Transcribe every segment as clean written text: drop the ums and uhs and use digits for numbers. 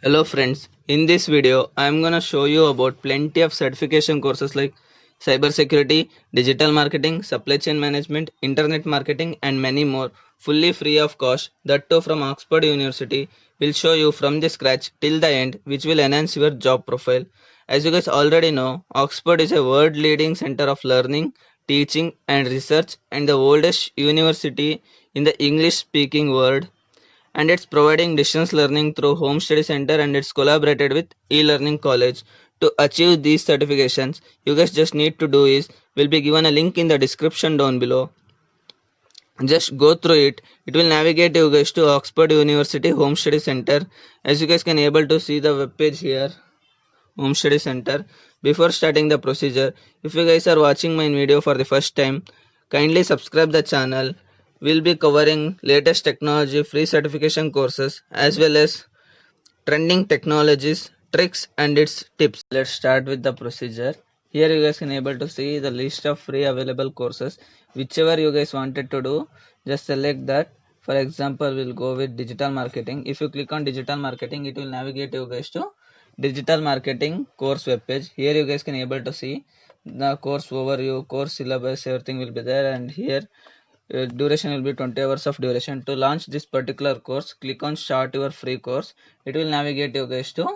Hello friends, in this video I am gonna show you about plenty of certification courses like cybersecurity, digital marketing, supply chain management, internet marketing and many more fully free of cost. That too from Oxford University will show you from the scratch till the end, which will enhance your job profile. As you guys already know, Oxford is a world leading center of learning, teaching and research and the oldest university in the English speaking world, and it's providing distance learning through home study center, and it's collaborated with e-learning college. To achieve these certifications, you guys just need to do is will be given a link in the description down below. Just go through it. It will navigate you guys to Oxford University Home Study Center. As you guys can able to see the web page here, Home Study Center. Before starting the procedure, if you guys are watching my video for the first time, kindly subscribe the channel. We'll be covering latest technology free certification courses as well as trending technologies, tricks and its tips. Let's start with the procedure. Here you guys can able to see the list of free available courses. Whichever you guys wanted to do, just select that. For example, we'll go with digital marketing. If you click on digital marketing, it will navigate you guys to digital marketing course web page. Here you guys can able to see the course overview, course syllabus, everything will be there, and here duration will be 20 hours of duration. To launch this particular course, click on start your free course. It will navigate you guys to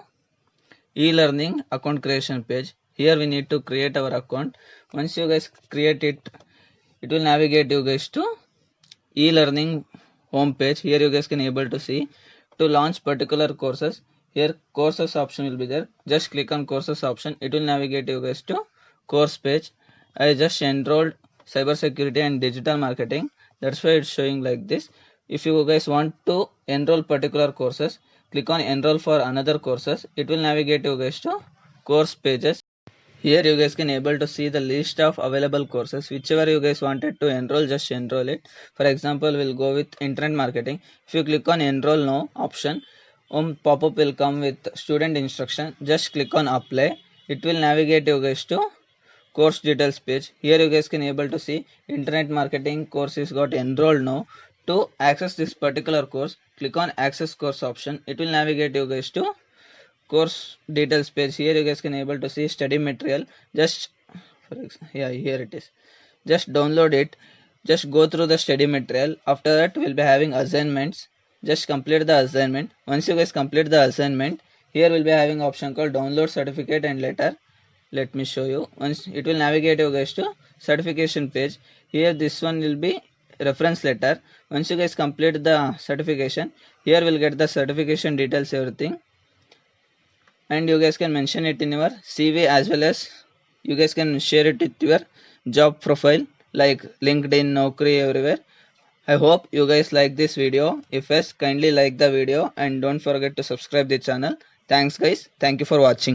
e-learning account creation page. Here we need to create our account. Once you guys create it, it will navigate you guys to e-learning home page. Here you guys can able to see to launch particular courses. Here courses option will be there. Just click on courses option. It will navigate you guys to course page. I just enrolled cybersecurity and digital marketing. That's why it's showing like this. If you guys want to enroll particular courses, click on enroll for another courses. It will navigate you guys to course pages. Here you guys can able to see the list of available courses. Whichever you guys wanted to enroll, just enroll it. For example, we'll go with internet marketing. If you click on enroll now option, pop-up will come with student instruction. Just click on apply. It will navigate you guys to course details page. Here you guys can able to see internet marketing course is got enrolled now. To access this particular course, click on access course option. It will navigate you guys to course details page. Here you guys can able to see study material. Just for example, yeah, here it is. Just download it. Just go through the study material. After that, we'll be having assignments. Just complete the assignment. Once you guys complete the assignment, here we'll be having option called download certificate and letter. Let me show you. Once it will navigate you guys to certification page. Here this one will be reference letter. Once you guys complete the certification, here we'll get the certification details, everything, and you guys can mention it in your CV as well as you guys can share it with your job profile like LinkedIn, Naukri, everywhere. I hope you guys like this video. If yes, kindly like the video and don't forget to subscribe the channel. Thanks guys. Thank you for watching.